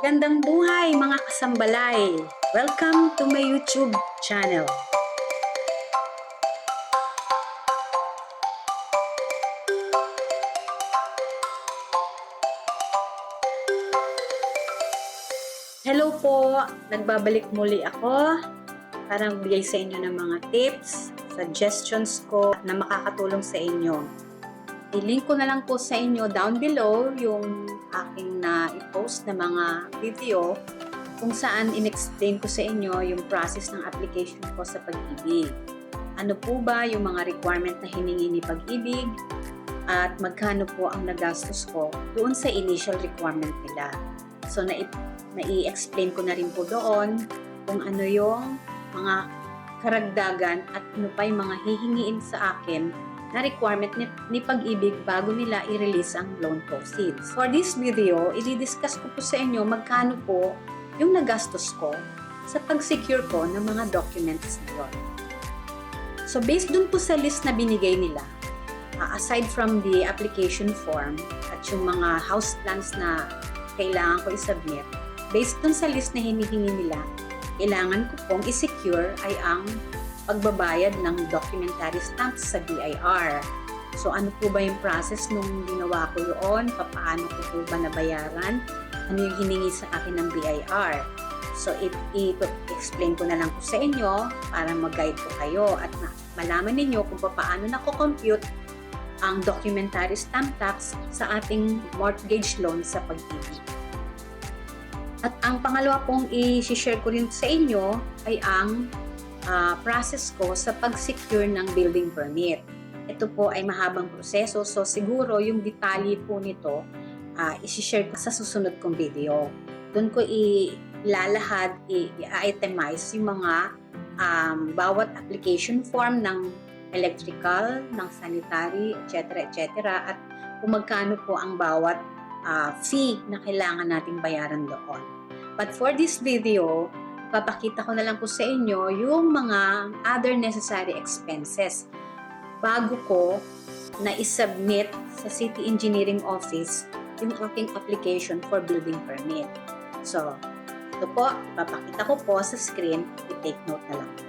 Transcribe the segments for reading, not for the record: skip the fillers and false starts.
Gandang buhay mga kasambalay! Welcome to my YouTube channel. Hello po! Nagbabalik muli ako para magbigay sa inyo ng mga tips, suggestions ko na makakatulong sa inyo. I-link ko na lang po sa inyo down below yung aking na-post na mga video kung saan in-explain ko sa inyo yung process ng application ko sa Pag-ibig. Ano po ba yung mga requirement na hiningi ni Pag-ibig at magkano po ang nagastos ko doon sa initial requirement nila. So, na-i-explain ko na rin po doon kung ano yung mga karagdagan at ano pa yung mga hihingiin sa akin na requirement ni Pag-ibig bago nila i-release ang loan proceeds. For this video, i-discuss ko po sa inyo magkano po yung nagastos ko sa pag-secure ko ng mga documents na yun. So, based dun po sa list na binigay nila, aside from the application form at yung mga house plans na kailangan ko i-submit, based dun sa list na hinihingi nila, kailangan ko pong i-secure ay ang pagbabayad ng documentary stamps sa BIR. So, ano po ba yung process nung ginawa ko yun? Paano ko po ba nabayaran? Ano yung hiningi sa akin ng BIR? So, i-explain ko na lang po sa inyo para mag-guide po kayo at malaman ninyo kung paano nako-compute ang documentary stamp tax sa ating mortgage loan sa Pag-ibig. At ang pangalawa pong i-share ko rin sa inyo ay ang process ko sa pag-secure ng building permit. Ito po ay mahabang proseso, so siguro yung detalye po nito i-share ko sa susunod kong video. Doon ko ilalahad, i-itemize yung mga bawat application form ng electrical, ng sanitary, etc. at kung magkano po ang bawat fee na kailangan nating bayaran doon. But for this video, papakita ko na lang po sa inyo yung mga other necessary expenses bago ko na isubmit sa City Engineering Office yung aking application for building permit. So, ito po, papakita ko po sa screen, i-take note na lang po.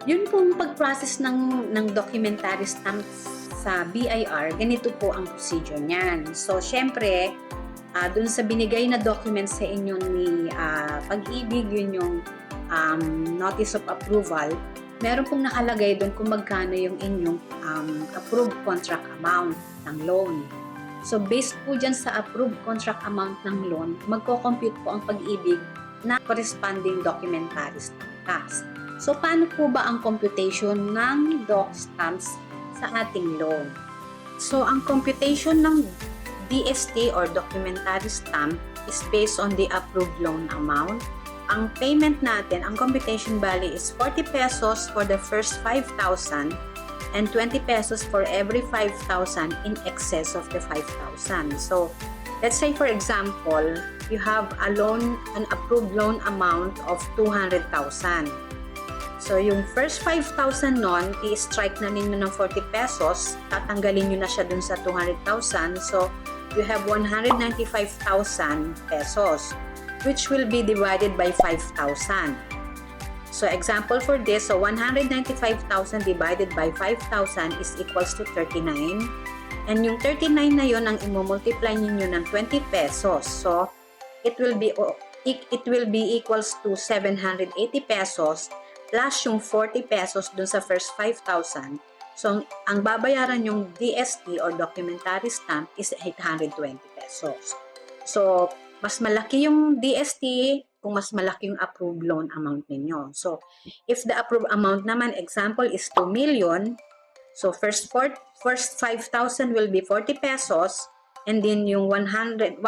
Yun pong pag-process ng documentary stamp sa BIR, ganito po ang procedure niyan. So, syempre, dun sa binigay na document sa inyo ni Pag-ibig, yun yung notice of approval, meron pong nakalagay dun kung magkano yung inyong approved contract amount ng loan. So, based po dyan sa approved contract amount ng loan, magko-compute po ang Pag-ibig na corresponding documentary stamp tax. So, paano po ba ang computation ng doc stamps sa ating loan? So, ang computation ng DST or documentary stamp is based on the approved loan amount. Ang payment natin, ang computation value is 40 pesos for the first 5,000 and 20 pesos for every 5,000 in excess of the 5,000. So, let's say for example, you have an approved loan amount of 200,000. So, yung first 5,000 nun, i-strike na ninyo ng 40 pesos, tatanggalin nyo na siya dun sa 200,000. So, you have 195,000 pesos, which will be divided by 5,000. So, example for this, so 195,000 divided by 5,000 is equals to 39. And yung 39 na yon ang i-multiply ninyo ng 20 pesos. So, it will be equals to 780 pesos plus yung 40 pesos dun sa first 5,000. So, ang babayaran yung DST or documentary stamp is 820 pesos. So, mas malaki yung DST kung mas malaki yung approved loan amount ninyo. So, if the approved amount naman, example, is 2 million, so first 5,000 will be 40 pesos, and then yung 1,995,000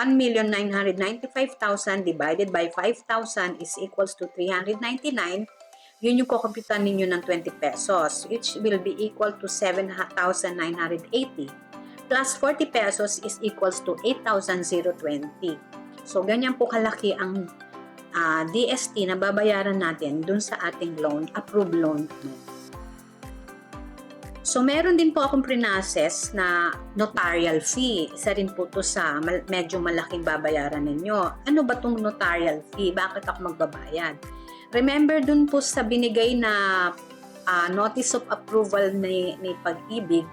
divided by 5,000 is equals to 399. Yun yung kukumputan ninyo ng 20 pesos, which will be equal to 7,980 plus 40 pesos is equals to 8,020. So, ganyan po kalaki ang DST na babayaran natin dun sa ating loan, approved loan. So, meron din po akong prinocess na notarial fee. Isa rin po to sa medyo malaking babayaran ninyo. Ano ba itong notarial fee? Bakit ako magbabayad? Remember dun po sa binigay na notice of approval ni Pag-ibig,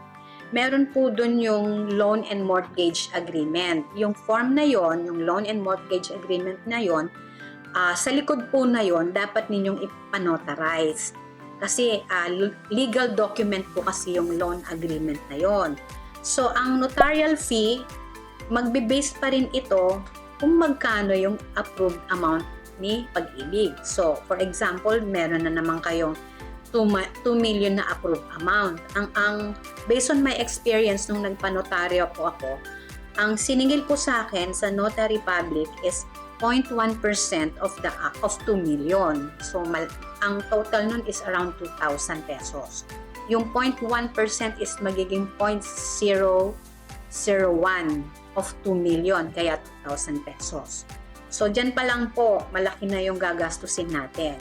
meron po dun yung loan and mortgage agreement. Yung form na yon, yung loan and mortgage agreement na yon, sa likod po na yon, dapat ninyong ipanotarize. Kasi legal document po kasi yung loan agreement na yon. So, ang notarial fee, magbe-base pa rin ito kung magkano yung approved amount ni Pag-ibig. So, for example, meron na naman kayong 2 million na approved amount. Ang based on my experience nung nagpanotaryo po ako, ang siningil po sa akin sa notary public is 0.1% of 2 million. So, ang total nun is around 2,000 pesos. Yung 0.1% is magiging 0.001 of 2 million, kaya 2,000 pesos. So, dyan pa lang po, malaki na yung gagastusin natin.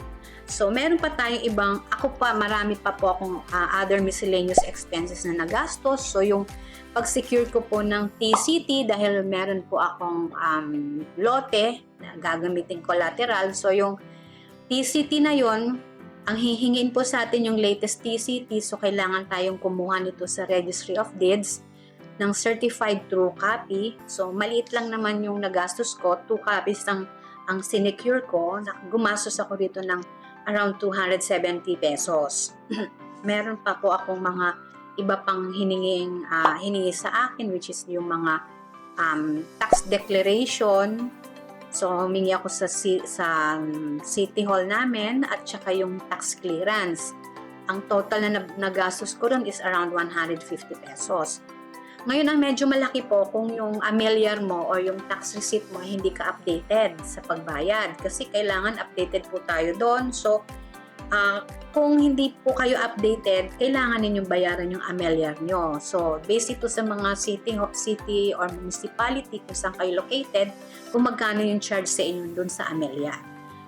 So, meron pa tayong ibang, marami pa po akong other miscellaneous expenses na nagastos. So, yung pag-secure ko po ng TCT dahil meron po akong lote na gagamitin collateral. So, yung TCT na yon, ang hihingin po sa atin yung latest TCT. So, kailangan tayong kumuha nito sa Registry of Deeds ng certified true copy. So, maliit lang naman yung nagastos ko. 2 copies ang sinecure ko. Gumastos ako dito ng around 270 pesos. Meron pa po akong mga iba pang hiningi sa akin, which is yung mga tax declaration. So, humingi ako sa City Hall namin at saka yung tax clearance. Ang total na nagastos ko ron is around 150 pesos. Ngayon, ang medyo malaki po kung yung amilyar mo o yung tax receipt mo hindi ka updated sa pagbayad. Kasi kailangan updated po tayo doon. So, kung hindi po kayo updated, kailangan ninyong bayaran yung amilyar nyo. So, based ito sa mga city or municipality kung saan kayo located, kung magkano yung charge sa inyo doon sa amilyar.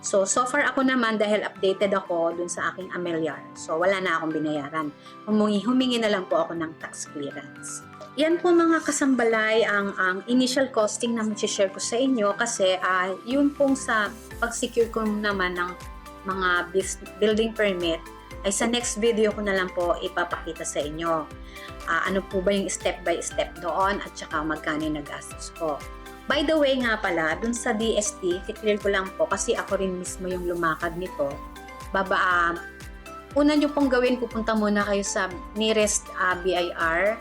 So far ako naman dahil updated ako dun sa aking amilyar. So, wala na akong binayaran. Humingi na lang po ako ng tax clearance. Yan po mga kasambalay ang initial costing na share ko sa inyo kasi yun pong sa pag-secure ko naman ng mga building permit ay sa next video ko na lang po ipapakita sa inyo. Ano po ba yung step by step doon at saka magkano yung nagastos ko. By the way nga pala, dun sa DST, i-clear ko lang po kasi ako rin mismo yung lumakad nito. Una nyo pong gawin, pupunta muna kayo sa nearest BIR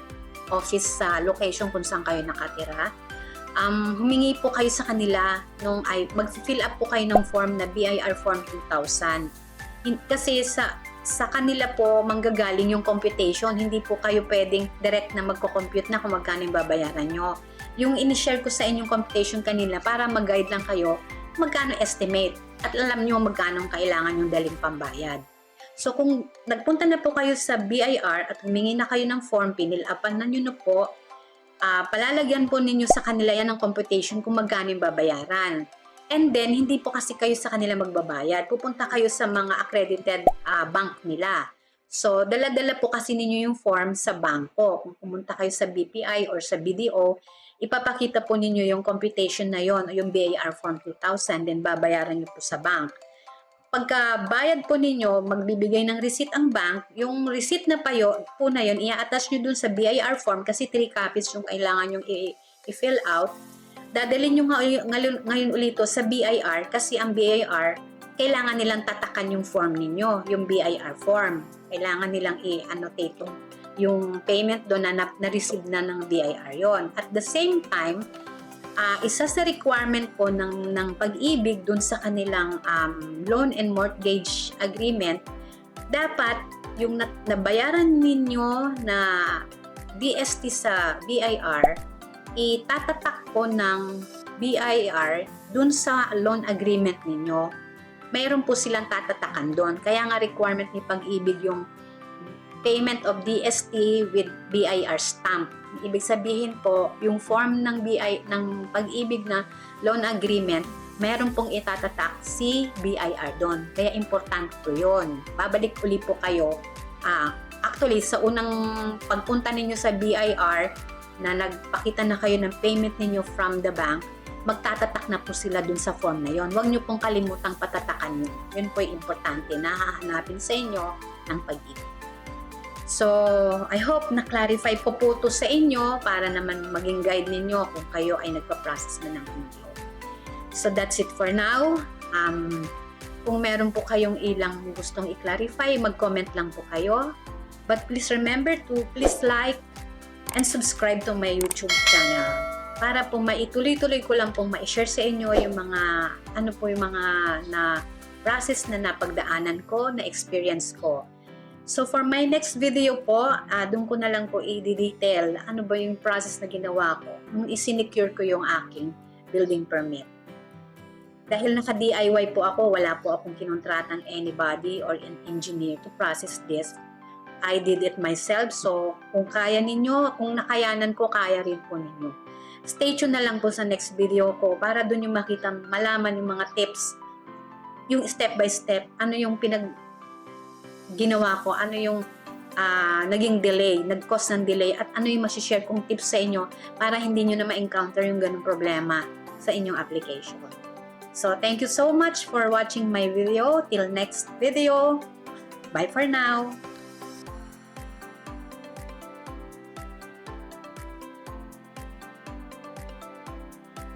office sa location kung saan kayo nakatira. Humingi po kayo sa kanila mag-fill up po kayo ng form na BIR Form 2000. Kasi sa kanila po manggagaling yung computation, hindi po kayo pwedeng direct na magko-compute na kung magkano yung babayaran nyo. Yung in-share ko sa inyong computation kanila para mag-guide lang kayo magkano estimate at alam nyo magkano kailangan yung daling pambayad. So kung nagpunta na po kayo sa BIR at humingi na kayo ng form, pinil-upan na nyo na po, palalagyan po ninyo sa kanila yan ng computation kung magkano yung babayaran. And then, hindi po kasi kayo sa kanila magbabayad. Pupunta kayo sa mga accredited bank nila. So, dala-dala po kasi ninyo yung form sa bangko. Kung pumunta kayo sa BPI or sa BDO, ipapakita po ninyo yung computation na yon, yung BIR Form 2000, then babayaran nyo po sa bank. Pagka bayad po ninyo, magbibigay ng receipt ang bank, yung receipt na po na yun, i-attach nyo dun sa BIR form kasi 3 copies yung kailangan yung i-fill out. Dadalhin nyo ngayon ulito sa BIR kasi ang BIR, kailangan nilang tatakan yung form ninyo, yung BIR form. Kailangan nilang i-annotate yung payment doon na na-receive na ng BIR yon. At the same time, isa sa requirement po ng Pag-ibig dun sa kanilang loan and mortgage agreement, dapat yung nabayaran ninyo na DST sa BIR, itatatak po ng BIR dun sa loan agreement ninyo. Mayroon po silang tatatakan doon. Kaya nga requirement ni Pag-ibig yung payment of DST with BIR stamp. Ibig sabihin po, yung form ng Pag-ibig na loan agreement, meron pong itatatak si BIR doon. Kaya importante po yun. Babalik uli po kayo. Actually, sa unang pagpunta ninyo sa BIR na nagpakita na kayo ng payment ninyo from the bank, magtatatak na po sila dun sa form na yon. Huwag nyo pong kalimutang patatakan nyo. Yun po yung importante na hahanapin sa inyo ng pag-ibig. So, I hope na-clarify po po ito sa inyo para naman maging guide ninyo kung kayo ay nagpa-process na ng BDO. So, that's it for now. Kung meron po kayong ilang gustong i-clarify, mag-comment lang po kayo. But please remember to please like and subscribe to my YouTube channel para po maituloy-tuloy ko lang pong ma-share sa inyo yung mga yung mga na process na napagdaanan ko, na experience ko. So for my next video po, doon ko na lang po i-detail ano ba yung process na ginawa ko nung isinicure ko yung aking building permit. Dahil naka-DIY po ako, wala po akong kinuntratang anybody or an engineer to process this. I did it myself. So, kung kaya ninyo, kung nakayanan ko, kaya rin po ninyo. Stay tuned na lang po sa next video ko para dun yung makita, malaman yung mga tips, yung step by step, ano yung ginawa ko, ano yung naging delay, nag-cause ng delay, at ano yung masishare kong tips sa inyo para hindi nyo na ma-encounter yung ganung problema sa inyong application. So, thank you so much for watching my video. Till next video. Bye for now.